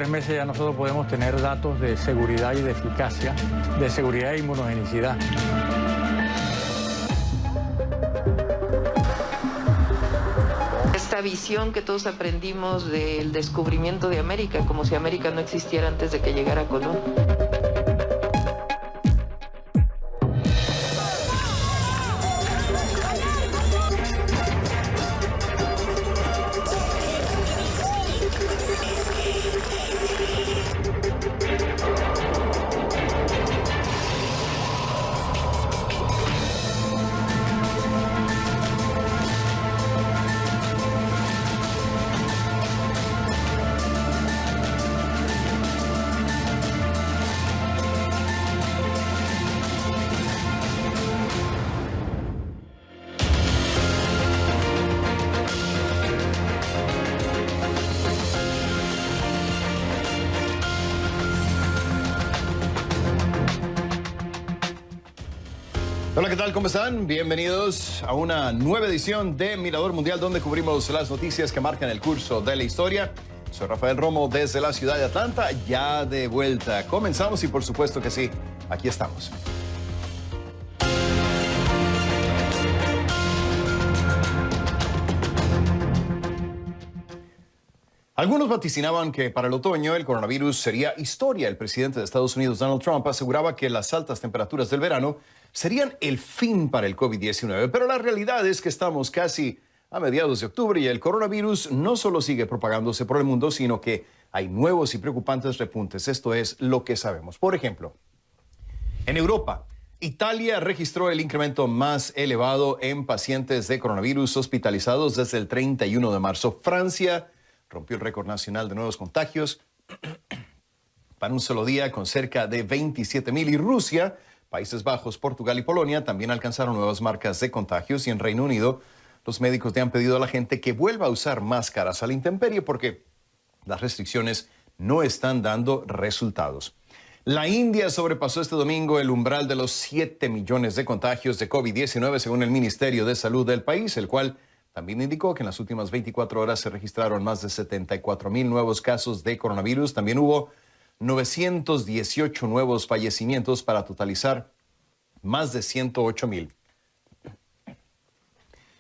3 meses ya nosotros podemos tener datos de seguridad y de eficacia, de seguridad e inmunogenicidad. Esta visión que todos aprendimos del descubrimiento de América, como si América no existiera antes de que llegara Colón. Hola, ¿qué tal? ¿Cómo están? Bienvenidos a una nueva edición de Mirador Mundial, donde cubrimos las noticias que marcan el curso de la historia. Soy Rafael Romo desde la ciudad de Atlanta, ya de vuelta. Comenzamos y por supuesto que sí, aquí estamos. Algunos vaticinaban que para el otoño el coronavirus sería historia. El presidente de Estados Unidos, Donald Trump, aseguraba que las altas temperaturas del verano serían el fin para el COVID-19. Pero la realidad es que estamos casi a mediados de octubre y el coronavirus no solo sigue propagándose por el mundo, sino que hay nuevos y preocupantes repuntes. Esto es lo que sabemos. Por ejemplo, en Europa, Italia registró el incremento más elevado en pacientes de coronavirus hospitalizados desde el 31 de marzo. Francia rompió el récord nacional de nuevos contagios para un solo día con cerca de 27,000. Y Rusia, Países Bajos, Portugal y Polonia también alcanzaron nuevas marcas de contagios. Y en Reino Unido, los médicos le han pedido a la gente que vuelva a usar máscaras a la intemperie porque las restricciones no están dando resultados. La India sobrepasó este domingo el umbral de los 7 millones de contagios de COVID-19 según el Ministerio de Salud del país, el cual también indicó que en las últimas 24 horas se registraron más de 74,000 nuevos casos de coronavirus. También hubo 918 nuevos fallecimientos para totalizar más de 108,000.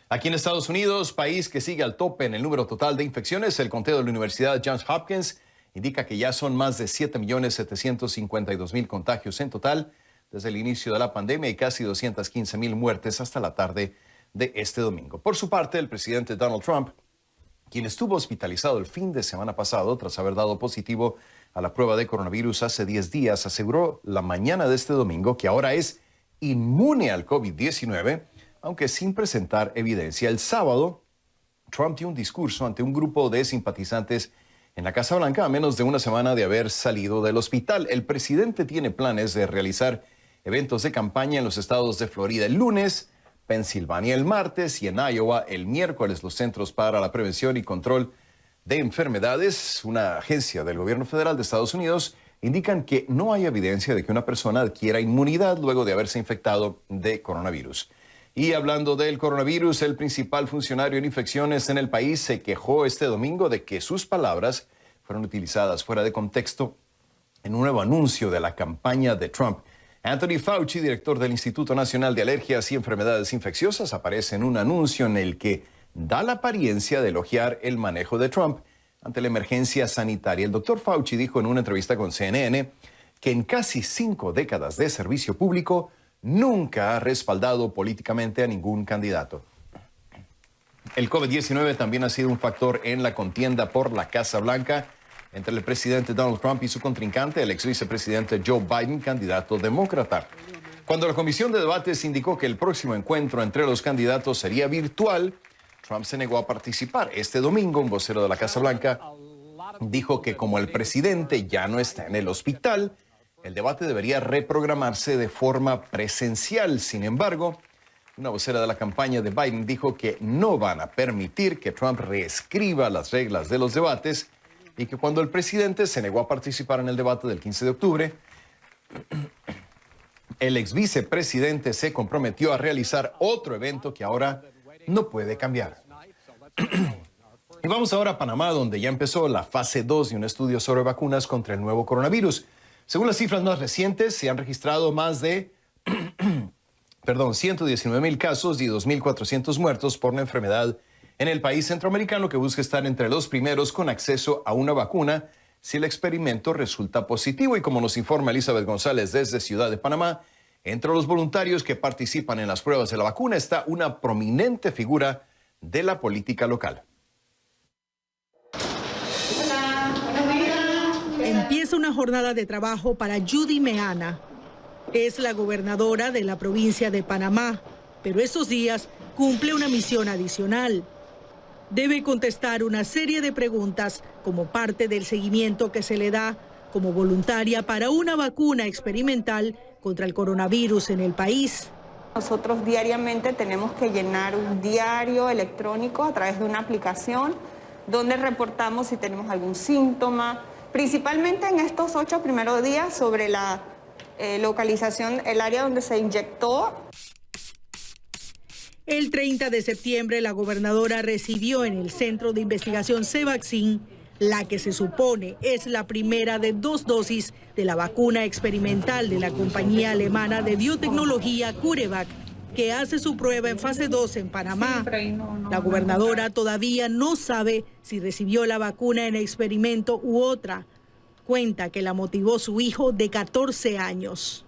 Aquí en Estados Unidos, país que sigue al tope en el número total de infecciones, el conteo de la Universidad Johns Hopkins indica que ya son más de 7,752,000 contagios en total desde el inicio de la pandemia y casi 215,000 muertes hasta la tarde de este domingo. Por su parte, el presidente Donald Trump, quien estuvo hospitalizado el fin de semana pasado tras haber dado positivo a la prueba de coronavirus hace 10 días, aseguró la mañana de este domingo que ahora es inmune al COVID-19, aunque sin presentar evidencia. El sábado, Trump dio un discurso ante un grupo de simpatizantes en la Casa Blanca a menos de una semana de haber salido del hospital. El presidente tiene planes de realizar eventos de campaña en los estados de Florida el lunes, Pensilvania el martes y en Iowa el miércoles. Los Centros para la Prevención y Control de Enfermedades, una agencia del gobierno federal de Estados Unidos, indican que no hay evidencia de que una persona adquiera inmunidad luego de haberse infectado de coronavirus. Y hablando del coronavirus, el principal funcionario en infecciones en el país se quejó este domingo de que sus palabras fueron utilizadas fuera de contexto en un nuevo anuncio de la campaña de Trump. Anthony Fauci, director del Instituto Nacional de Alergias y Enfermedades Infecciosas, aparece en un anuncio en el que da la apariencia de elogiar el manejo de Trump ante la emergencia sanitaria. El doctor Fauci dijo en una entrevista con CNN que en casi 5 décadas de servicio público nunca ha respaldado políticamente a ningún candidato. El COVID-19 también ha sido un factor en la contienda por la Casa Blanca entre el presidente Donald Trump y su contrincante, el ex vicepresidente Joe Biden, candidato demócrata. Cuando la comisión de debates indicó que el próximo encuentro entre los candidatos sería virtual, Trump se negó a participar. Este domingo, un vocero de la Casa Blanca dijo que como el presidente ya no está en el hospital, el debate debería reprogramarse de forma presencial. Sin embargo, una vocera de la campaña de Biden dijo que no van a permitir que Trump reescriba las reglas de los debates y que cuando el presidente se negó a participar en el debate del 15 de octubre, el ex vicepresidente se comprometió a realizar otro evento que ahora no puede cambiar. Y vamos ahora a Panamá, donde ya empezó la fase 2 de un estudio sobre vacunas contra el nuevo coronavirus. Según las cifras más recientes, se han registrado más de 119,000 casos y 2,400 muertos por la enfermedad en el país centroamericano, que busca estar entre los primeros con acceso a una vacuna si el experimento resulta positivo. Y como nos informa Elizabeth González desde Ciudad de Panamá, entre los voluntarios que participan en las pruebas de la vacuna está una prominente figura de la política local. Empieza una jornada de trabajo para Judy Meana. Es la gobernadora de la provincia de Panamá, pero estos días cumple una misión adicional. Debe contestar una serie de preguntas como parte del seguimiento que se le da como voluntaria para una vacuna experimental contra el coronavirus en el país. Nosotros diariamente tenemos que llenar un diario electrónico a través de una aplicación donde reportamos si tenemos algún síntoma, principalmente en estos 8 primeros días sobre la localización, el área donde se inyectó. El 30 de septiembre, la gobernadora recibió en el Centro de Investigación CEVAXIN la que se supone es la primera de 2 dosis de la vacuna experimental de la compañía alemana de biotecnología CureVac, que hace su prueba en fase 2 en Panamá. La gobernadora todavía no sabe si recibió la vacuna en experimento u otra. Cuenta que la motivó su hijo de 14 años.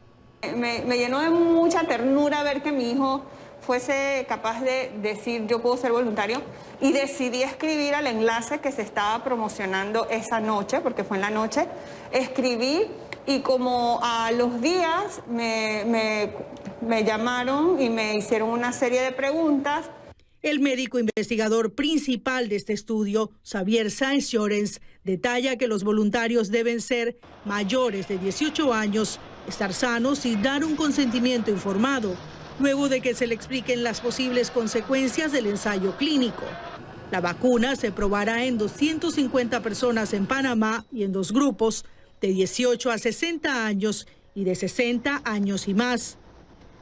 Me llenó de mucha ternura ver que mi hijo fuese capaz de decir yo puedo ser voluntario, y decidí escribir al enlace que se estaba promocionando esa noche, porque fue en la noche. Escribí y como a los días me llamaron y me hicieron una serie de preguntas. El médico investigador principal de este estudio, Xavier Sáenz Llorens, detalla que los voluntarios deben ser mayores de 18 años, estar sanos y dar un consentimiento informado, luego de que se le expliquen las posibles consecuencias del ensayo clínico. La vacuna se probará en 250 personas en Panamá y en 2 grupos, de 18 a 60 años y de 60 años y más.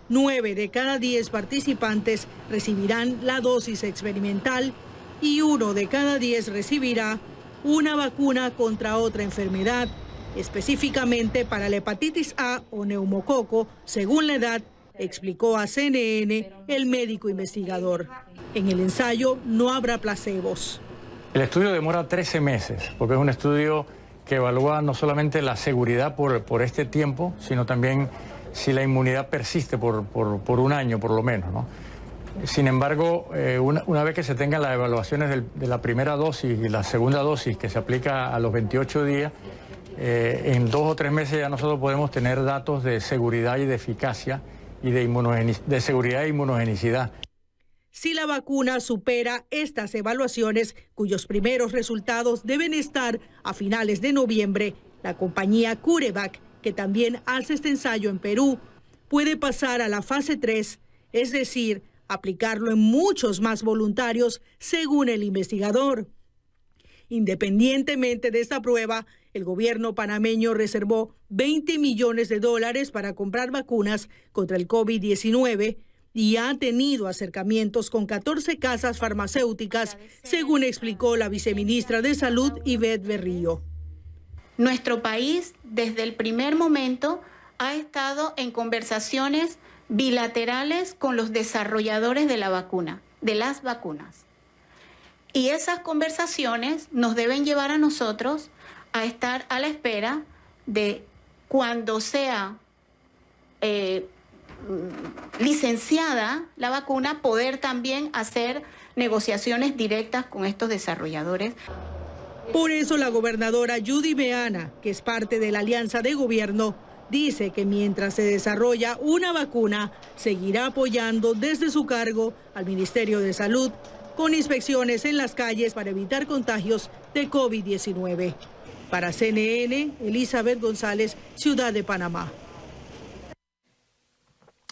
9 de cada 10 participantes recibirán la dosis experimental y 1 de cada 10 recibirá una vacuna contra otra enfermedad, específicamente para la hepatitis A o neumococo, según la edad, explicó a CNN el médico investigador. En el ensayo no habrá placebos. El estudio demora 13 meses, porque es un estudio que evalúa no solamente la seguridad por este tiempo, sino también si la inmunidad persiste por 1 año por lo menos, ¿no? Sin embargo, una vez que se tengan las evaluaciones de la primera dosis y la segunda dosis, que se aplica a los 28 días, en 2 o 3 meses ya nosotros podemos tener datos de seguridad y de eficacia y de seguridad e inmunogenicidad. Si la vacuna supera estas evaluaciones, cuyos primeros resultados deben estar a finales de noviembre, la compañía CureVac, que también hace este ensayo en Perú, puede pasar a la fase 3, es decir, aplicarlo en muchos más voluntarios, según el investigador. Independientemente de esta prueba, el gobierno panameño reservó $20 millones para comprar vacunas contra el COVID-19 y ha tenido acercamientos con 14 casas farmacéuticas, según explicó la viceministra de Salud, Ivette Berrío. Nuestro país, desde el primer momento, ha estado en conversaciones bilaterales con los desarrolladores de la vacuna, de las vacunas. Y esas conversaciones nos deben llevar a nosotros a estar a la espera de cuando sea licenciada la vacuna, poder también hacer negociaciones directas con estos desarrolladores. Por eso la gobernadora Judy Meana, que es parte de la alianza de gobierno, dice que mientras se desarrolla una vacuna, seguirá apoyando desde su cargo al Ministerio de Salud con inspecciones en las calles para evitar contagios de COVID-19. Para CNN, Elizabeth González, Ciudad de Panamá.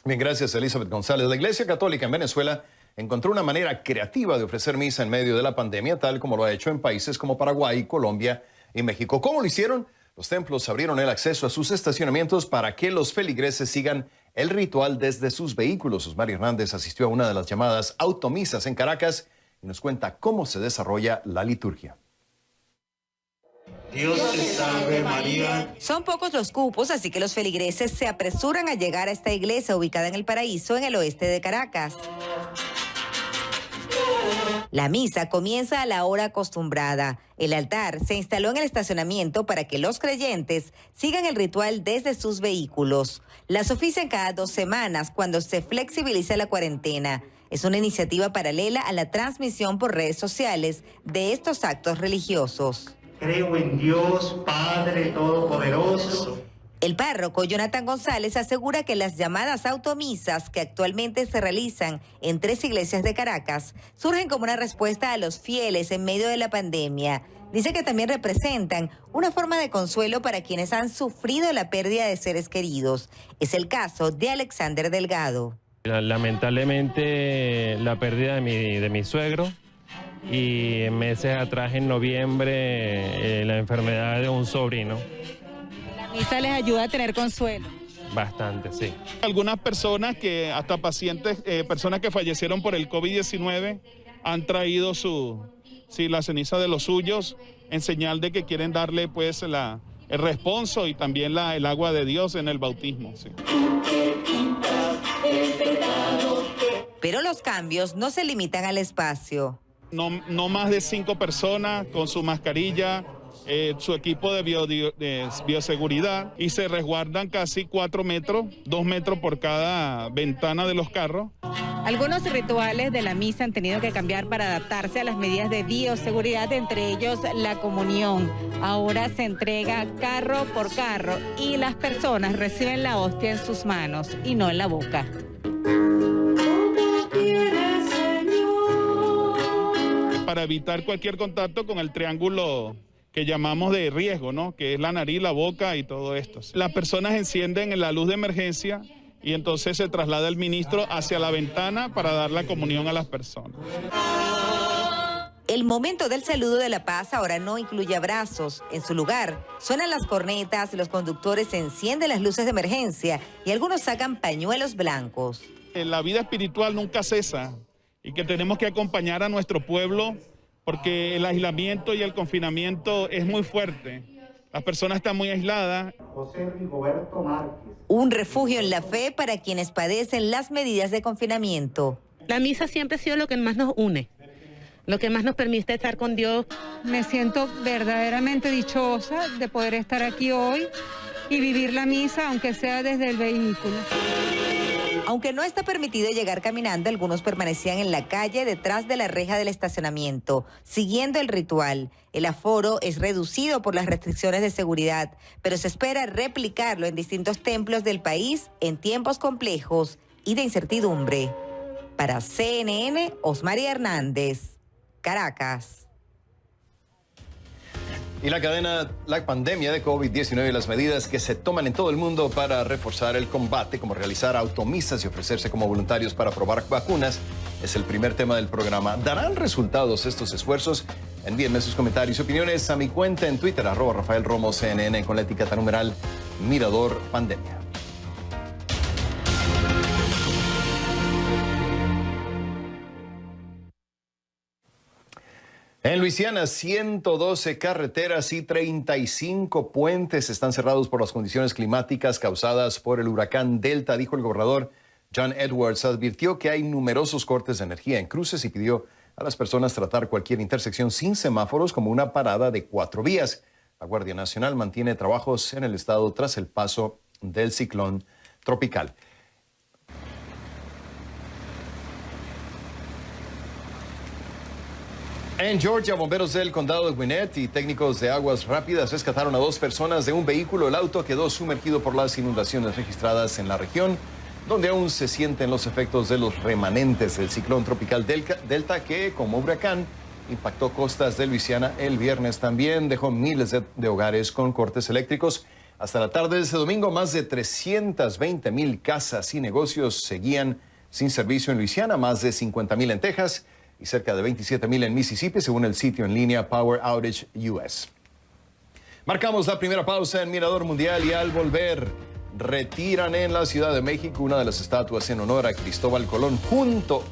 Bien, gracias, Elizabeth González. La Iglesia Católica en Venezuela encontró una manera creativa de ofrecer misa en medio de la pandemia, tal como lo ha hecho en países como Paraguay, Colombia y México. ¿Cómo lo hicieron? Los templos abrieron el acceso a sus estacionamientos para que los feligreses sigan el ritual desde sus vehículos. Osmar Hernández asistió a una de las llamadas automisas en Caracas, y nos cuenta cómo se desarrolla la liturgia. Dios te salve María. Son pocos los cupos, así que los feligreses se apresuran a llegar a esta iglesia ubicada en El Paraíso, en el oeste de Caracas. La misa comienza a la hora acostumbrada. El altar se instaló en el estacionamiento para que los creyentes sigan el ritual desde sus vehículos. Las ofician cada 2 semanas cuando se flexibiliza la cuarentena. Es una iniciativa paralela a la transmisión por redes sociales de estos actos religiosos. Creo en Dios, Padre Todopoderoso. El párroco Jonathan González asegura que las llamadas automisas que actualmente se realizan en 3 iglesias de Caracas surgen como una respuesta a los fieles en medio de la pandemia. Dice que también representan una forma de consuelo para quienes han sufrido la pérdida de seres queridos. Es el caso de Alexander Delgado. Lamentablemente la pérdida de mi suegro y meses atrás, en noviembre, la enfermedad de un sobrino. ¿La misa les ayuda a tener consuelo? Bastante, sí. Algunas personas que, hasta pacientes, personas que fallecieron por el COVID-19 han traído la ceniza de los suyos en señal de que quieren darle pues el responso y también el agua de Dios en el bautismo. Sí. Pero los cambios no se limitan al espacio. No más de 5 personas con su mascarilla, su equipo de bioseguridad, y se resguardan casi 4 metros, 2 metros por cada ventana de los carros. Algunos rituales de la misa han tenido que cambiar para adaptarse a las medidas de bioseguridad, entre ellos la comunión. Ahora se entrega carro por carro y las personas reciben la hostia en sus manos y no en la boca. Para evitar cualquier contacto con el triángulo que llamamos de riesgo, ¿no? Que es la nariz, la boca y todo esto. Las personas encienden la luz de emergencia y entonces se traslada el ministro hacia la ventana para dar la comunión a las personas. El momento del saludo de la paz ahora no incluye abrazos. En su lugar, suenan las cornetas, los conductores encienden las luces de emergencia y algunos sacan pañuelos blancos. La vida espiritual nunca cesa y que tenemos que acompañar a nuestro pueblo porque el aislamiento y el confinamiento es muy fuerte. Las personas están muy aisladas. José Rigoberto Márquez. Un refugio en la fe para quienes padecen las medidas de confinamiento. La misa siempre ha sido lo que más nos une, lo que más nos permite estar con Dios. Me siento verdaderamente dichosa de poder estar aquí hoy y vivir la misa, aunque sea desde el vehículo. Aunque no está permitido llegar caminando, algunos permanecían en la calle detrás de la reja del estacionamiento, siguiendo el ritual. El aforo es reducido por las restricciones de seguridad, pero se espera replicarlo en distintos templos del país en tiempos complejos y de incertidumbre. Para CNN, Osmaria Hernández, Caracas. Y la pandemia de COVID-19 y las medidas que se toman en todo el mundo para reforzar el combate, como realizar automisas y ofrecerse como voluntarios para probar vacunas, es el primer tema del programa. ¿Darán resultados estos esfuerzos? Envíenme sus comentarios y opiniones a mi cuenta en Twitter, @RafaelRomosCNN, con la etiqueta numeral Mirador Pandemia. En Luisiana, 112 carreteras y 35 puentes están cerrados por las condiciones climáticas causadas por el huracán Delta, dijo el gobernador John Edwards. Advirtió que hay numerosos cortes de energía en cruces y pidió a las personas tratar cualquier intersección sin semáforos como una parada de 4 vías. La Guardia Nacional mantiene trabajos en el estado tras el paso del ciclón tropical. En Georgia, bomberos del condado de Gwinnett y técnicos de aguas rápidas rescataron a 2 personas de un vehículo. El auto quedó sumergido por las inundaciones registradas en la región, donde aún se sienten los efectos de los remanentes del ciclón tropical Delta, que como huracán impactó costas de Luisiana el viernes. También dejó miles de hogares con cortes eléctricos. Hasta la tarde de ese domingo, más de 320,000 casas y negocios seguían sin servicio en Luisiana, más de 50,000 en Texas y cerca de 27,000 en Mississippi, según el sitio en línea Power Outage US. Marcamos la primera pausa en Mirador Mundial y al volver retiran en la Ciudad de México una de las estatuas en honor a Cristóbal Colón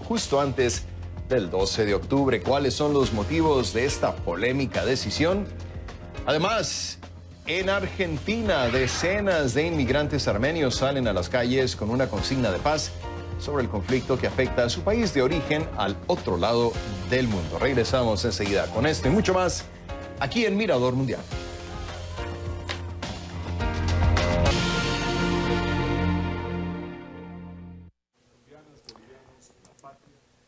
justo antes del 12 de octubre. ¿Cuáles son los motivos de esta polémica decisión? Además, en Argentina, decenas de inmigrantes armenios salen a las calles con una consigna de paz sobre el conflicto que afecta a su país de origen al otro lado del mundo. Regresamos enseguida con esto y mucho más aquí en Mirador Mundial.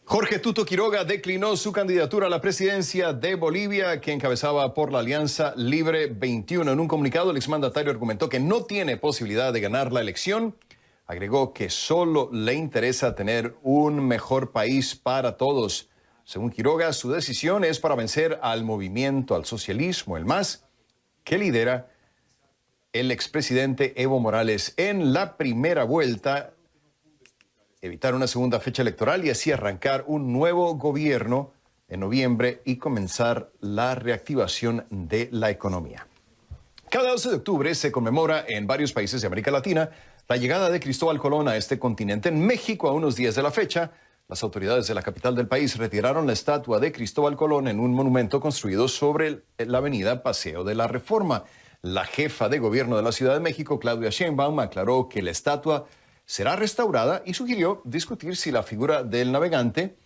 Jorge Tuto Quiroga declinó su candidatura a la presidencia de Bolivia, que encabezaba por la Alianza Libre 21. En un comunicado, el exmandatario argumentó que no tiene posibilidad de ganar la elección. Agregó que solo le interesa tener un mejor país para todos. Según Quiroga, su decisión es para vencer al movimiento al socialismo, el MAS, que lidera el expresidente Evo Morales en la primera vuelta, evitar una segunda fecha electoral y así arrancar un nuevo gobierno en noviembre y comenzar la reactivación de la economía. Cada 12 de octubre se conmemora en varios países de América Latina la llegada de Cristóbal Colón a este continente. En México, a unos días de la fecha, las autoridades de la capital del país retiraron la estatua de Cristóbal Colón en un monumento construido sobre la avenida Paseo de la Reforma. La jefa de gobierno de la Ciudad de México, Claudia Sheinbaum, aclaró que la estatua será restaurada y sugirió discutir si la figura del navegante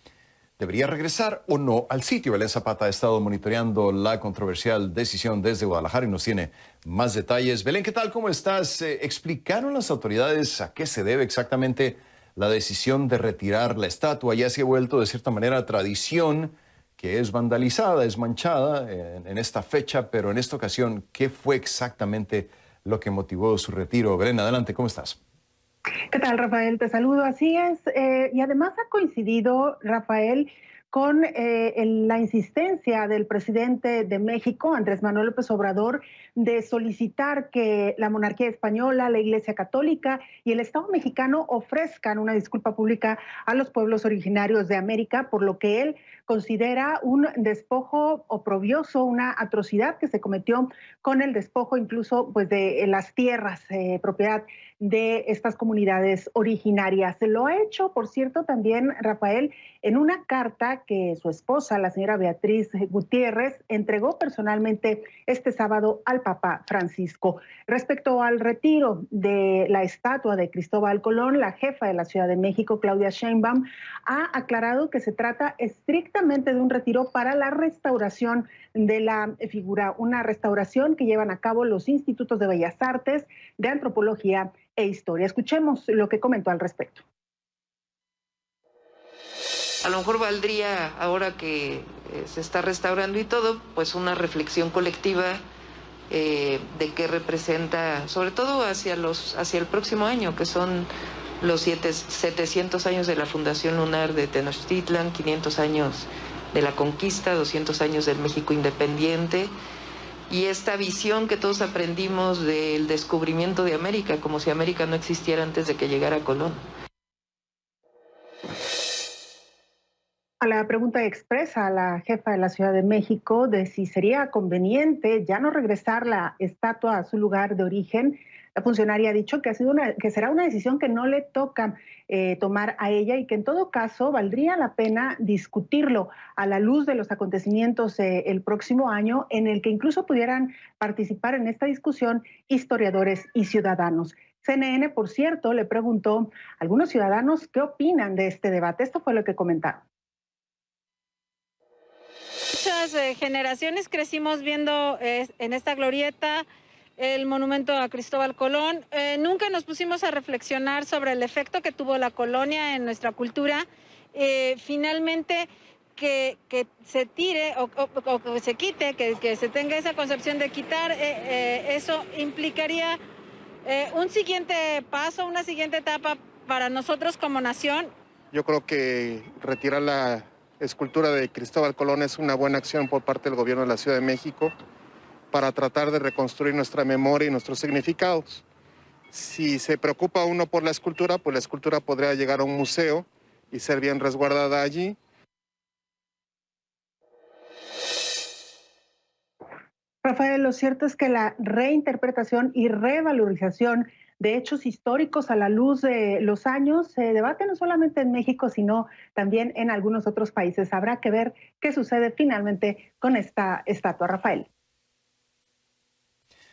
debería regresar o no al sitio. Belén Zapata ha estado monitoreando la controversial decisión desde Guadalajara y nos tiene más detalles. Belén, ¿qué tal? ¿Cómo estás? ¿Explicaron las autoridades a qué se debe exactamente la decisión de retirar la estatua? Ya se ha vuelto de cierta manera tradición que es vandalizada, es manchada en esta fecha, pero en esta ocasión, ¿qué fue exactamente lo que motivó su retiro? Belén, adelante, ¿cómo estás? ¿Qué tal, Rafael? Te saludo. Así es. Y además ha coincidido, Rafael, con la insistencia del presidente de México, Andrés Manuel López Obrador, de solicitar que la monarquía española, la Iglesia Católica y el Estado mexicano ofrezcan una disculpa pública a los pueblos originarios de América por lo que él considera un despojo oprobioso, una atrocidad que se cometió con el despojo incluso pues, de las tierras, propiedad de estas comunidades originarias. Se lo ha hecho, por cierto, también, Rafael, en una carta que su esposa, la señora Beatriz Gutiérrez, entregó personalmente este sábado al Papa Francisco. Respecto al retiro de la estatua de Cristóbal Colón, la jefa de la Ciudad de México, Claudia Sheinbaum, ha aclarado que se trata estrictamente de un retiro para la restauración de la figura, una restauración que llevan a cabo los institutos de Bellas Artes, de Antropología e Historia. Escuchemos lo que comentó al respecto. A lo mejor valdría, ahora que se está restaurando y todo, pues una reflexión colectiva de qué representa, sobre todo hacia el próximo año, que son los 700 años de la Fundación Lunar de Tenochtitlan, 500 años de la conquista, 200 años del México independiente, y esta visión que todos aprendimos del descubrimiento de América, como si América no existiera antes de que llegara Colón. A la pregunta expresa a la jefa de la Ciudad de México de si sería conveniente ya no regresar la estatua a su lugar de origen, la funcionaria ha dicho que será una decisión que no le toca tomar a ella y que en todo caso valdría la pena discutirlo a la luz de los acontecimientos el próximo año, en el que incluso pudieran participar en esta discusión historiadores y ciudadanos. CNN, por cierto, le preguntó a algunos ciudadanos qué opinan de este debate. Esto fue lo que comentaron. Muchas generaciones crecimos viendo en esta glorieta el monumento a Cristóbal Colón. Nunca nos pusimos a reflexionar sobre el efecto que tuvo la colonia en nuestra cultura. Finalmente, que se tire o que se quite, que se tenga esa concepción de quitar, eso implicaría un siguiente paso, una siguiente etapa para nosotros como nación. Yo creo que retirar la escultura de Cristóbal Colón es una buena acción por parte del gobierno de la Ciudad de México para tratar de reconstruir nuestra memoria y nuestros significados. Si se preocupa uno por la escultura, pues la escultura podría llegar a un museo y ser bien resguardada allí. Rafael, lo cierto es que la reinterpretación y revalorización de hechos históricos a la luz de los años se debate no solamente en México, sino también en algunos otros países. Habrá que ver qué sucede finalmente con esta estatua, Rafael.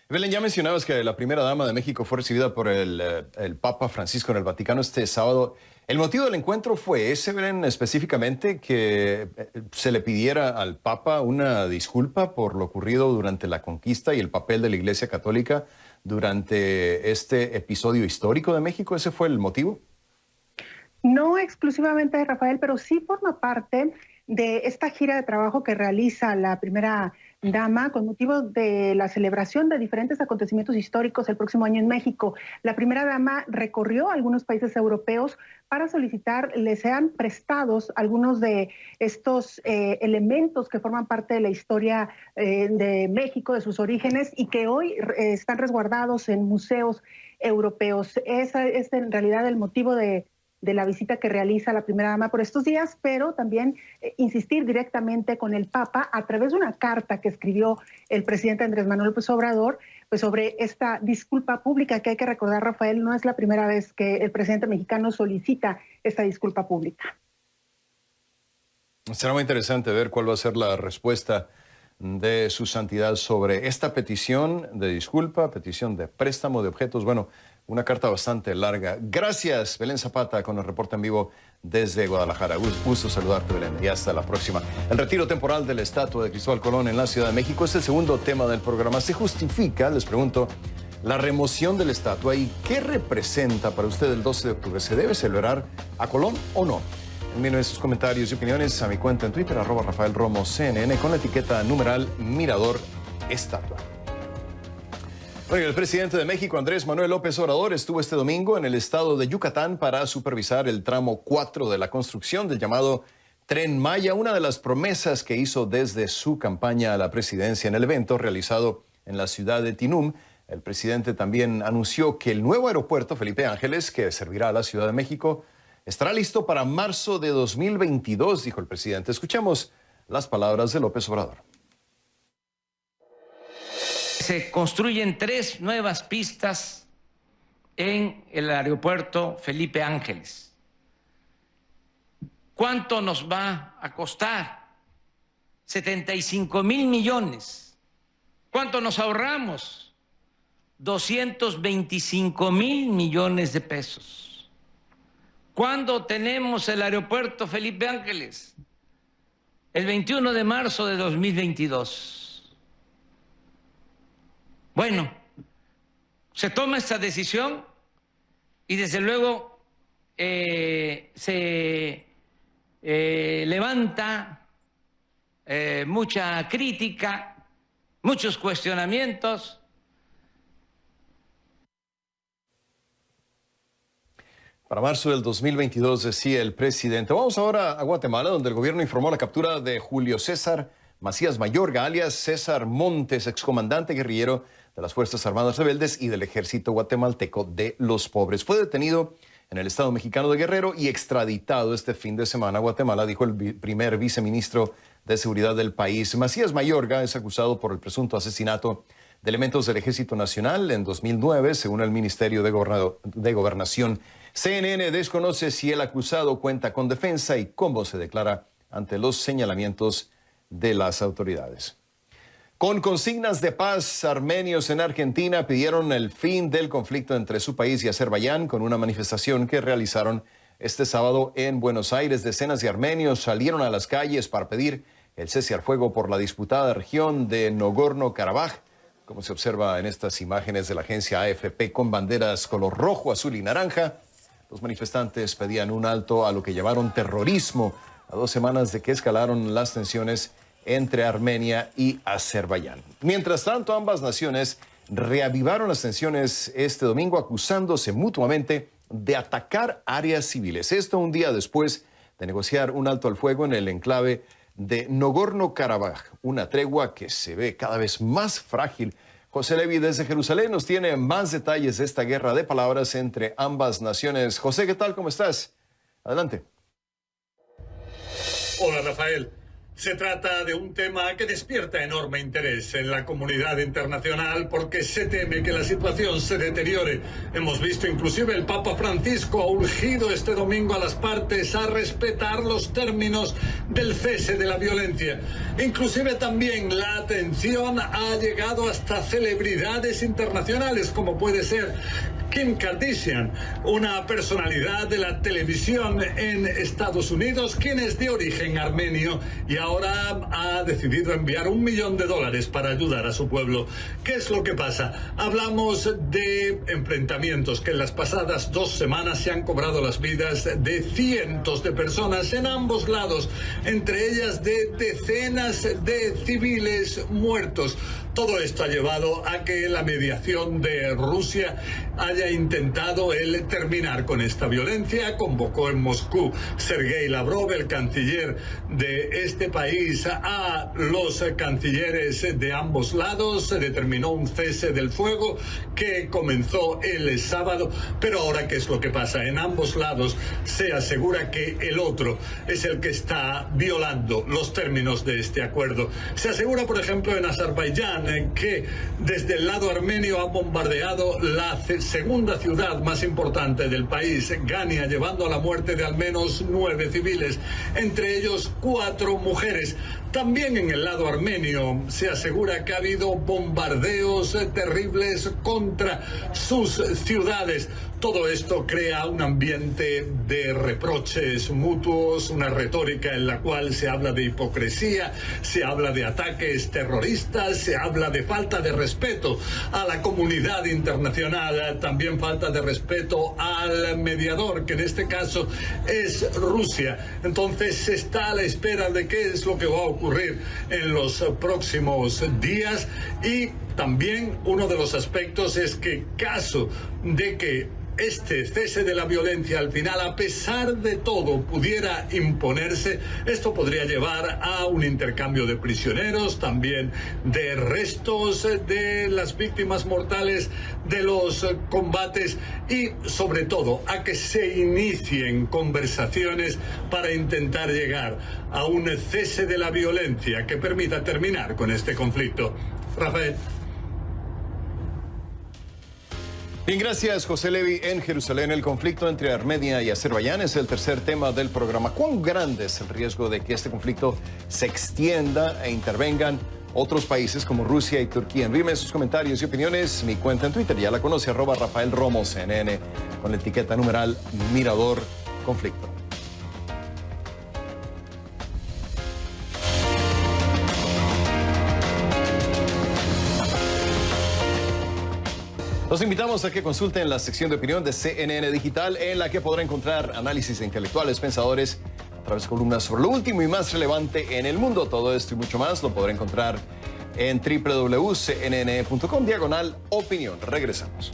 Belén, ya mencionabas que la primera dama de México fue recibida por el Papa Francisco en el Vaticano este sábado. ¿El motivo del encuentro fue ese, Belén, específicamente que se le pidiera al Papa una disculpa por lo ocurrido durante la conquista y el papel de la Iglesia Católica durante este episodio histórico de México? ¿Ese fue el motivo? No exclusivamente, Rafael, pero sí forma parte de esta gira de trabajo que realiza la primera dama con motivo de la celebración de diferentes acontecimientos históricos el próximo año en México. La primera dama recorrió algunos países europeos para solicitar les sean prestados algunos de estos elementos que forman parte de la historia de México, de sus orígenes, y que hoy están resguardados en museos europeos. Ese es en realidad el motivo de la visita que realiza la primera dama por estos días, pero también insistir directamente con el Papa a través de una carta que escribió el presidente Andrés Manuel López Obrador, pues sobre esta disculpa pública que hay que recordar, Rafael, no es la primera vez que el presidente mexicano solicita esta disculpa pública. Será muy interesante ver cuál va a ser la respuesta de su santidad sobre esta petición de disculpa, petición de préstamo de objetos. Bueno, una carta bastante larga. Gracias, Belén Zapata, con el reporte en vivo desde Guadalajara. Gusto saludarte, Belén, y hasta la próxima. El retiro temporal de la estatua de Cristóbal Colón en la Ciudad de México es el segundo tema del programa. ¿Se justifica, les pregunto, la remoción de la estatua y qué representa para usted el 12 de octubre? ¿Se debe celebrar a Colón o no? Envíen sus comentarios y opiniones a mi cuenta en Twitter, @RafaelRomosCNN, con la etiqueta numeral Mirador Estatua. Oiga, el presidente de México, Andrés Manuel López Obrador, estuvo este domingo en el estado de Yucatán para supervisar el tramo 4 de la construcción del llamado Tren Maya, una de las promesas que hizo desde su campaña a la presidencia. En el evento realizado en la ciudad de Tinum, el presidente también anunció que el nuevo aeropuerto Felipe Ángeles, que servirá a la Ciudad de México, estará listo para marzo de 2022, dijo el presidente. Escuchemos las palabras de López Obrador. Se construyen 3 nuevas pistas en el aeropuerto Felipe Ángeles. ¿Cuánto nos va a costar? 75,000 millones. ¿Cuánto nos ahorramos? 225,000 millones de pesos. ¿Cuándo tenemos el aeropuerto Felipe Ángeles? El 21 de marzo de 2022. Bueno, se toma esta decisión y desde luego se levanta mucha crítica, muchos cuestionamientos. Para marzo del 2022, decía el presidente. Vamos ahora a Guatemala, donde el gobierno informó la captura de Julio César Macías Mayorga, alias César Montes, excomandante guerrillero de las Fuerzas Armadas Rebeldes y del Ejército Guatemalteco de los Pobres. Fue detenido en el Estado mexicano de Guerrero y extraditado este fin de semana a Guatemala, dijo el primer viceministro de Seguridad del país. Macías Mayorga es acusado por el presunto asesinato de elementos del Ejército Nacional en 2009, según el Ministerio de Gobernación. CNN desconoce si el acusado cuenta con defensa y cómo se declara ante los señalamientos de las autoridades. Con consignas de paz, armenios en Argentina pidieron el fin del conflicto entre su país y Azerbaiyán con una manifestación que realizaron este sábado en Buenos Aires. Decenas de armenios salieron a las calles para pedir el cese al fuego por la disputada región de Nagorno-Karabaj, como se observa en estas imágenes de la agencia AFP con banderas color rojo, azul y naranja. Los manifestantes pedían un alto a lo que llamaron terrorismo a 2 semanas de que escalaron las tensiones entre Armenia y Azerbaiyán. Mientras tanto, ambas naciones reavivaron las tensiones este domingo, acusándose mutuamente de atacar áreas civiles. Esto un día después de negociar un alto al fuego en el enclave de Nagorno-Karabaj, una tregua que se ve cada vez más frágil. José Levi desde Jerusalén nos tiene más detalles de esta guerra de palabras entre ambas naciones. José, ¿qué tal? ¿Cómo estás? Adelante. Hola, Rafael. Se trata de un tema que despierta enorme interés en la comunidad internacional porque se teme que la situación se deteriore. Hemos visto inclusive el Papa Francisco ha urgido este domingo a las partes a respetar los términos del cese de la violencia. Inclusive también la atención ha llegado hasta celebridades internacionales como puede ser Kim Kardashian, una personalidad de la televisión en Estados Unidos, quien es de origen armenio y ahora ha decidido enviar $1 millón para ayudar a su pueblo. ¿Qué es lo que pasa? Hablamos de enfrentamientos que en las pasadas 2 semanas se han cobrado las vidas de cientos de personas en ambos lados, entre ellas de decenas de civiles muertos. Todo esto ha llevado a que la mediación de Rusia haya intentado terminar con esta violencia. Convocó en Moscú Sergei Lavrov, el canciller de este país, a los cancilleres de ambos lados. Se determinó un cese del fuego que comenzó el sábado. Pero ahora, ¿qué es lo que pasa? En ambos lados se asegura que el otro es el que está violando los términos de este acuerdo. Se asegura, por ejemplo, en Azerbaiyán, que desde el lado armenio ha bombardeado la segunda ciudad más importante del país, Gania, llevando a la muerte de al menos 9 civiles, entre ellos 4 mujeres. También en el lado armenio se asegura que ha habido bombardeos terribles contra sus ciudades. Todo esto crea un ambiente de reproches mutuos, una retórica en la cual se habla de hipocresía, se habla de ataques terroristas, se habla de falta de respeto a la comunidad internacional, también falta de respeto al mediador, que en este caso es Rusia. Entonces se está a la espera de qué es lo que va a ocurrir en los próximos días, y también uno de los aspectos es que caso de que este cese de la violencia al final, a pesar de todo, pudiera imponerse, esto podría llevar a un intercambio de prisioneros, también de restos de las víctimas mortales de los combates y, sobre todo, a que se inicien conversaciones para intentar llegar a un cese de la violencia que permita terminar con este conflicto. Rafael. Bien, gracias, José Levi. En Jerusalén, el conflicto entre Armenia y Azerbaiyán es el tercer tema del programa. ¿Cuán grande es el riesgo de que este conflicto se extienda e intervengan otros países como Rusia y Turquía? Envíenme sus comentarios y opiniones. Mi cuenta en Twitter ya la conoce, @RafaelRomoCNN, con la etiqueta numeral Mirador Conflicto. Los invitamos a que consulten la sección de opinión de CNN Digital, en la que podrá encontrar análisis de intelectuales, pensadores, a través de columnas sobre lo último y más relevante en el mundo. Todo esto y mucho más lo podrá encontrar en www.cnn.com/opinión. Regresamos.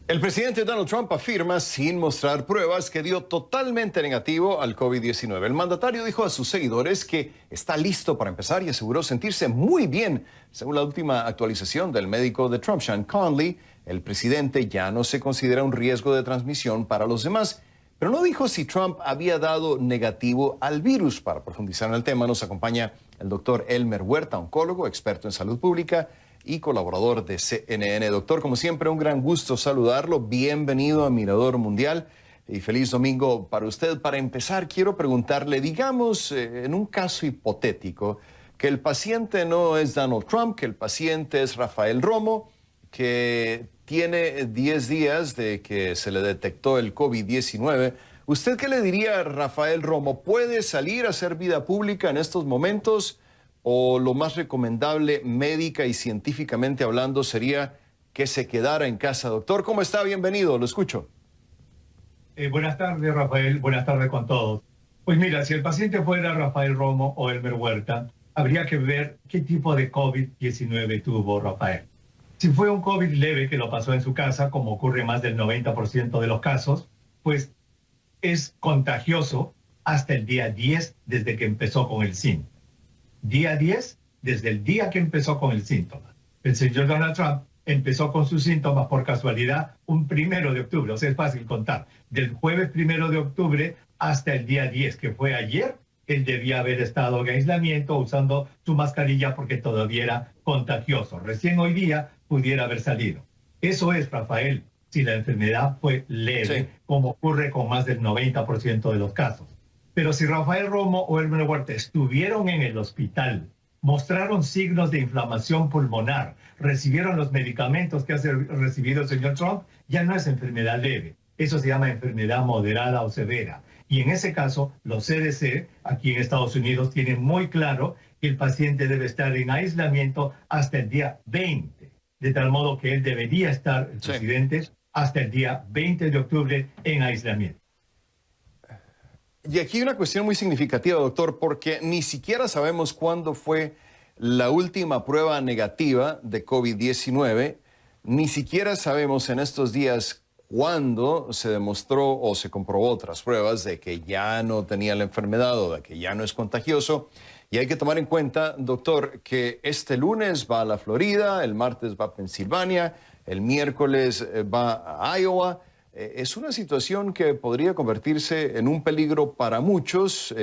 El presidente Donald Trump afirma, sin mostrar pruebas, que dio totalmente negativo al COVID-19. El mandatario dijo a sus seguidores que está listo para empezar y aseguró sentirse muy bien. Según la última actualización del médico de Trump, Sean Conley, el presidente ya no se considera un riesgo de transmisión para los demás. Pero no dijo si Trump había dado negativo al virus. Para profundizar en el tema nos acompaña el doctor Elmer Huerta, oncólogo, experto en salud pública y colaborador de CNN. Doctor, como siempre, un gran gusto saludarlo. Bienvenido a Mirador Mundial y feliz domingo para usted. Para empezar, quiero preguntarle, digamos, en un caso hipotético, que el paciente no es Donald Trump, que el paciente es Rafael Romo, que tiene 10 días de que se le detectó el COVID-19. ¿Usted qué le diría a Rafael Romo? ¿Puede salir a hacer vida pública en estos momentos? ¿O lo más recomendable médica y científicamente hablando sería que se quedara en casa? Doctor, ¿cómo está? Bienvenido, lo escucho. Buenas tardes, Rafael. Buenas tardes con todos. Pues mira, si el paciente fuera Rafael Romo o Elmer Huerta, habría que ver qué tipo de COVID-19 tuvo Rafael. Si fue un COVID leve que lo pasó en su casa, como ocurre más del 90% de los casos, pues es contagioso hasta el día 10 desde que empezó con el síntoma. Día 10 desde el día que empezó con el síntoma. El señor Donald Trump empezó con sus síntomas por casualidad un 1 de octubre, o sea, es fácil contar. Del jueves 1 de octubre hasta el día 10, que fue ayer, él debía haber estado en aislamiento usando su mascarilla porque todavía era contagioso. Recién hoy día pudiera haber salido. Eso es, Rafael, si la enfermedad fue leve, sí, como ocurre con más del 90% de los casos. Pero si Rafael Romo o Elmer Huerta estuvieron en el hospital, mostraron signos de inflamación pulmonar, recibieron los medicamentos que ha recibido el señor Trump, ya no es enfermedad leve. Eso se llama enfermedad moderada o severa. Y en ese caso, los CDC aquí en Estados Unidos tienen muy claro que el paciente debe estar en aislamiento hasta el día 20. De tal modo que él debería estar, el presidente, hasta el día 20 de octubre en aislamiento. Y aquí hay una cuestión muy significativa, doctor, porque ni siquiera sabemos cuándo fue la última prueba negativa de COVID-19, ni siquiera sabemos en estos días cuándo se demostró o se comprobó otras pruebas de que ya no tenía la enfermedad o de que ya no es contagioso. Y hay que tomar en cuenta, doctor, que este lunes va a la Florida, el martes va a Pensilvania, el miércoles va a Iowa. Es una situación que podría convertirse en un peligro para muchos.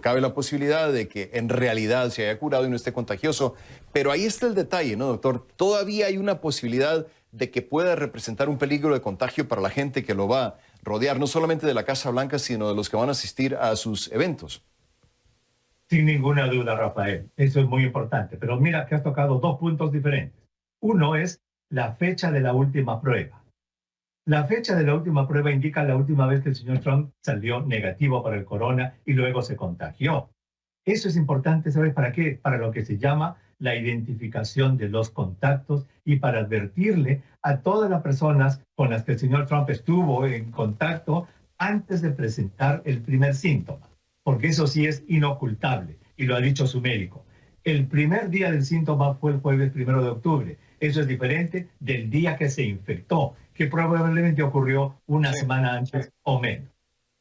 Cabe la posibilidad de que en realidad se haya curado y no esté contagioso. Pero ahí está el detalle, ¿no, doctor? Todavía hay una posibilidad de que pueda representar un peligro de contagio para la gente que lo va a rodear, no solamente de la Casa Blanca, sino de los que van a asistir a sus eventos. Sin ninguna duda, Rafael. Eso es muy importante. Pero mira que has tocado dos puntos diferentes. Uno es la fecha de la última prueba. La fecha de la última prueba indica la última vez que el señor Trump salió negativo para el corona y luego se contagió. Eso es importante, ¿sabes para qué? Para lo que se llama la identificación de los contactos y para advertirle a todas las personas con las que el señor Trump estuvo en contacto antes de presentar el primer síntoma. Porque eso sí es inocultable y lo ha dicho su médico. El primer día del síntoma fue el jueves 1 de octubre. Eso es diferente del día que se infectó, que probablemente ocurrió una semana antes o menos.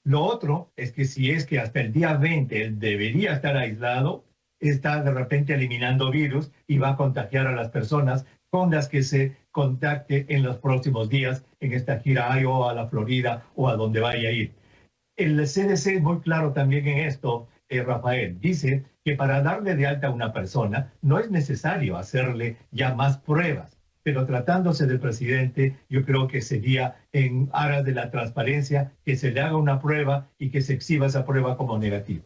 Lo otro es que si es que hasta el día 20 él debería estar aislado, está de repente eliminando virus y va a contagiar a las personas con las que se contacte en los próximos días en esta gira a Iowa, a la Florida o a donde vaya a ir. El CDC es muy claro también en esto, Rafael. Dice que para darle de alta a una persona no es necesario hacerle ya más pruebas. Pero tratándose del presidente, yo creo que sería en aras de la transparencia que se le haga una prueba y que se exhiba esa prueba como negativa.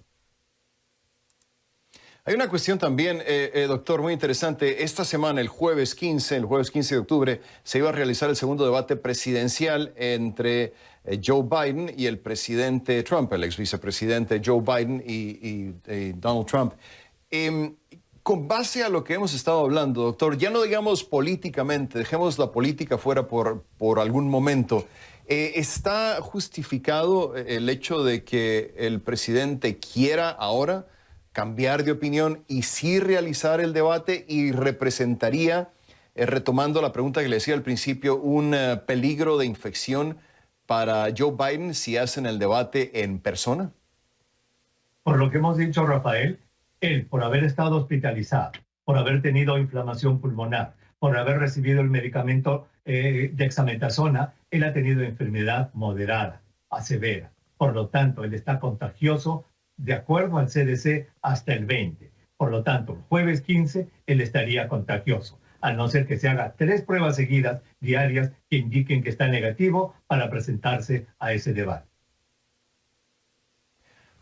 Hay una cuestión también, doctor, muy interesante. Esta semana, el jueves 15 de octubre, se iba a realizar el segundo debate presidencial entre Joe Biden y el presidente Trump, el ex vicepresidente Joe Biden y Donald Trump. Con base a lo que hemos estado hablando, doctor, ya no digamos políticamente, dejemos la política fuera por algún momento. ¿Está justificado el hecho de que el presidente quiera ahora cambiar de opinión y sí realizar el debate y representaría, retomando la pregunta que le decía al principio, un peligro de infección para Joe Biden si hacen el debate en persona? Por lo que hemos dicho, Rafael, él, por haber estado hospitalizado, por haber tenido inflamación pulmonar, por haber recibido el medicamento dexametasona, él ha tenido enfermedad moderada a severa. Por lo tanto, él está contagioso de acuerdo al CDC hasta el 20. Por lo tanto, el jueves 15 él estaría contagioso, a no ser que se haga 3 pruebas seguidas diarias que indiquen que está negativo para presentarse a ese debate.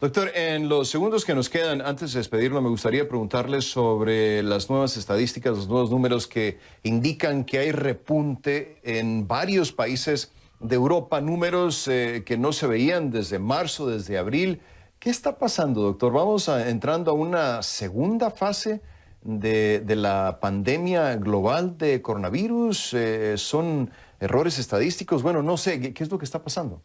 Doctor, en los segundos que nos quedan, antes de despedirlo, me gustaría preguntarle sobre las nuevas estadísticas, los nuevos números que indican que hay repunte en varios países de Europa, números que no se veían desde marzo, desde abril. ¿Qué está pasando, doctor? ¿Vamos entrando a una segunda fase de la pandemia global de coronavirus? ¿Son errores estadísticos? Bueno, no sé, ¿qué es lo que está pasando?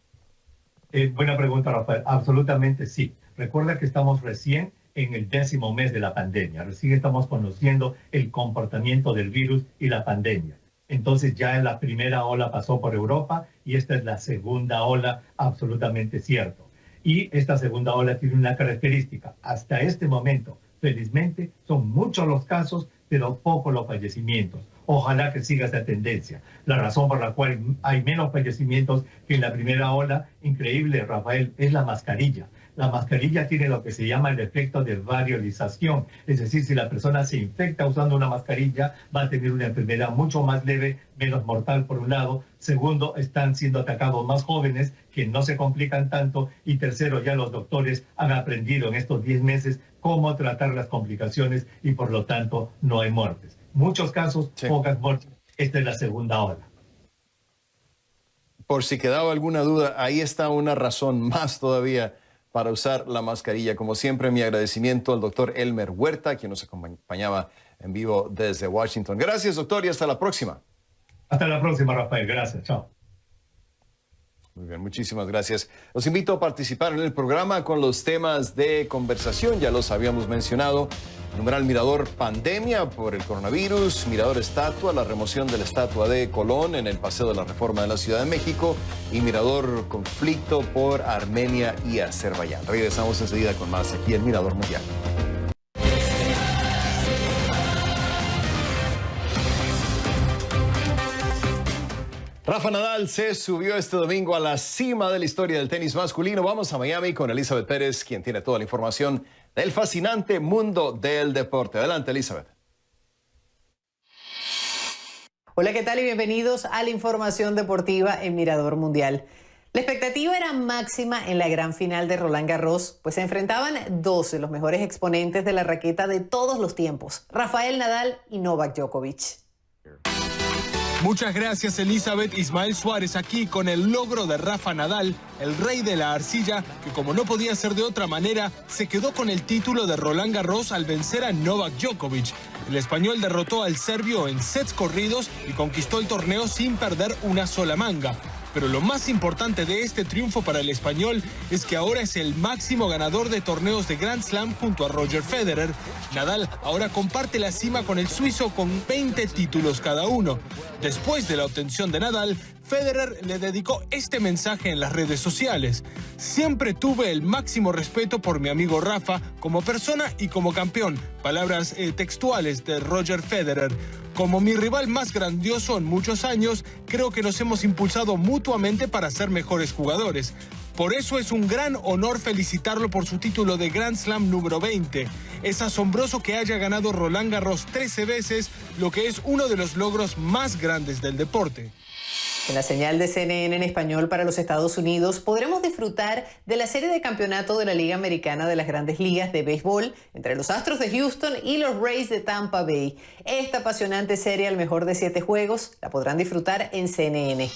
Buena pregunta, Rafael. Absolutamente sí. Recuerda que estamos recién en el 10º mes de la pandemia. Recién estamos conociendo el comportamiento del virus y la pandemia. Entonces ya la primera ola pasó por Europa y esta es la segunda ola, absolutamente cierto. Y esta segunda ola tiene una característica. Hasta este momento, felizmente, son muchos los casos, pero pocos los fallecimientos. Ojalá que siga esa tendencia. La razón por la cual hay menos fallecimientos que en la primera ola, increíble, Rafael, es la mascarilla. La mascarilla tiene lo que se llama el efecto de variolización. Es decir, si la persona se infecta usando una mascarilla, va a tener una enfermedad mucho más leve, menos mortal por un lado. Segundo, están siendo atacados más jóvenes que no se complican tanto. Y tercero, ya los doctores han aprendido en estos 10 meses cómo tratar las complicaciones y por lo tanto no hay muertes. Muchos casos, pocas muertes. Esta es la segunda ola. Por si quedaba alguna duda, ahí está una razón más todavía para usar la mascarilla. Como siempre, mi agradecimiento al doctor Elmer Huerta, quien nos acompañaba en vivo desde Washington. Gracias, doctor, y hasta la próxima. Hasta la próxima, Rafael. Gracias. Chao. Muy bien, muchísimas gracias. Los invito a participar en el programa con los temas de conversación. Ya los habíamos mencionado. Numeral Mirador Pandemia por el coronavirus, Mirador Estatua, la remoción de la estatua de Colón en el Paseo de la Reforma de la Ciudad de México y Mirador Conflicto por Armenia y Azerbaiyán. Regresamos enseguida con más aquí en Mirador Mundial. Rafa Nadal se subió este domingo a la cima de la historia del tenis masculino. Vamos a Miami con Elizabeth Pérez, quien tiene toda la información del fascinante mundo del deporte. Adelante, Elizabeth. Hola, ¿qué tal? Y bienvenidos a la información deportiva en Mirador Mundial. La expectativa era máxima en la gran final de Roland Garros, pues se enfrentaban dos de los mejores exponentes de la raqueta de todos los tiempos, Rafael Nadal y Novak Djokovic. Muchas gracias, Elizabeth. Ismael Suárez aquí con el logro de Rafa Nadal, el rey de la arcilla, que como no podía ser de otra manera, se quedó con el título de Roland Garros al vencer a Novak Djokovic. El español derrotó al serbio en sets corridos y conquistó el torneo sin perder una sola manga. Pero lo más importante de este triunfo para el español es que ahora es el máximo ganador de torneos de Grand Slam junto a Roger Federer. Nadal ahora comparte la cima con el suizo con 20 títulos cada uno. Después de la obtención de Nadal, Federer le dedicó este mensaje en las redes sociales. Siempre tuve el máximo respeto por mi amigo Rafa como persona y como campeón. Palabras textuales de Roger Federer. Como mi rival más grandioso en muchos años, creo que nos hemos impulsado mutuamente para ser mejores jugadores. Por eso es un gran honor felicitarlo por su título de Grand Slam número 20. Es asombroso que haya ganado Roland Garros 13 veces, lo que es uno de los logros más grandes del deporte. En la señal de CNN en español para los Estados Unidos podremos disfrutar de la serie de campeonato de la Liga Americana de las Grandes Ligas de Béisbol entre los Astros de Houston y los Rays de Tampa Bay. Esta apasionante serie al mejor de 7 juegos la podrán disfrutar en CNN.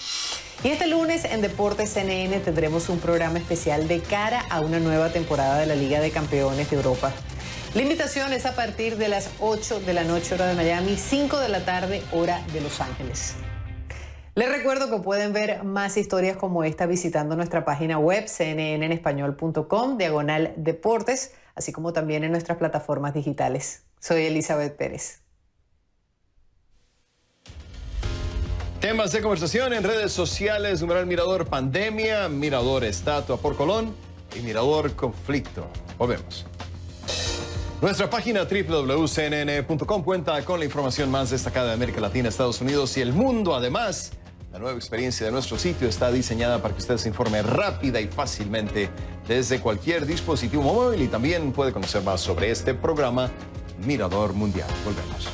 Y este lunes en Deportes CNN tendremos un programa especial de cara a una nueva temporada de la Liga de Campeones de Europa. La invitación es a partir de las 8 de la noche hora de Miami, 5 de la tarde hora de Los Ángeles. Les recuerdo que pueden ver más historias como esta visitando nuestra página web cnnenespañol.com/deportes, así como también en nuestras plataformas digitales. Soy Elizabeth Pérez. Temas de conversación en redes sociales, numeral Mirador Pandemia, Mirador Estatua por Colón y Mirador Conflicto. Volvemos. Nuestra página www.cnn.com cuenta con la información más destacada de América Latina, Estados Unidos y el mundo. Además, la nueva experiencia de nuestro sitio está diseñada para que usted se informe rápida y fácilmente desde cualquier dispositivo móvil y también puede conocer más sobre este programa Mirador Mundial. Volvemos.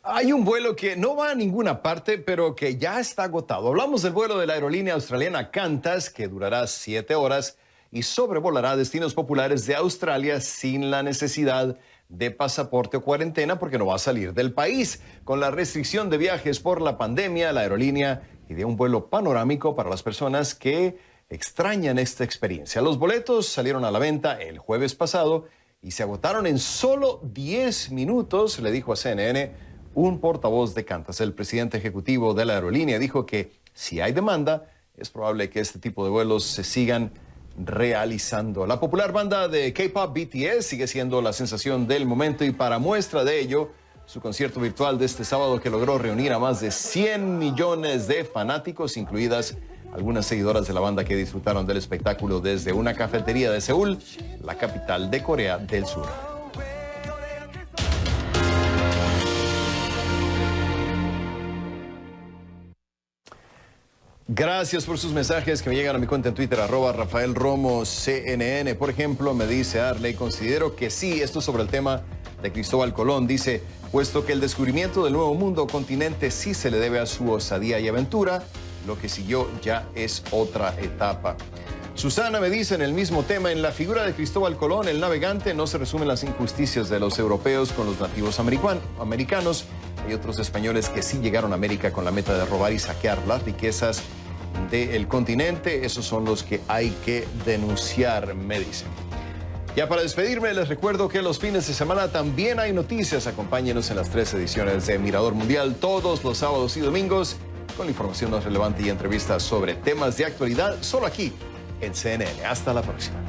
Hay un vuelo que no va a ninguna parte, pero que ya está agotado. Hablamos del vuelo de la aerolínea australiana Qantas, que durará 7 horas y sobrevolará destinos populares de Australia sin la necesidad de pasaporte o cuarentena porque no va a salir del país. Con la restricción de viajes por la pandemia, la aerolínea ideó un vuelo panorámico para las personas que extrañan esta experiencia. Los boletos salieron a la venta el jueves pasado y se agotaron en solo 10 minutos, le dijo a CNN un portavoz de Qantas. El presidente ejecutivo de la aerolínea dijo que si hay demanda, es probable que este tipo de vuelos se sigan realizando. La popular banda de K-pop BTS sigue siendo la sensación del momento y para muestra de ello, su concierto virtual de este sábado que logró reunir a más de 100 millones de fanáticos, incluidas algunas seguidoras de la banda que disfrutaron del espectáculo desde una cafetería de Seúl, la capital de Corea del Sur. Gracias por sus mensajes que me llegan a mi cuenta en Twitter, @RafaelRomoCNN. Por ejemplo, me dice Arley, considero que sí, esto sobre el tema de Cristóbal Colón. Dice, puesto que el descubrimiento del nuevo mundo o continente sí se le debe a su osadía y aventura, lo que siguió ya es otra etapa. Susana me dice en el mismo tema, en la figura de Cristóbal Colón, el navegante, no se resumen las injusticias de los europeos con los nativos americanos. Hay otros españoles que sí llegaron a América con la meta de robar y saquear las riquezas del continente. Esos son los que hay que denunciar, me dicen. Ya para despedirme, les recuerdo que los fines de semana también hay noticias. Acompáñenos en las 3 ediciones de Mirador Mundial todos los sábados y domingos con la información más relevante y entrevistas sobre temas de actualidad solo aquí en CNN. Hasta la próxima.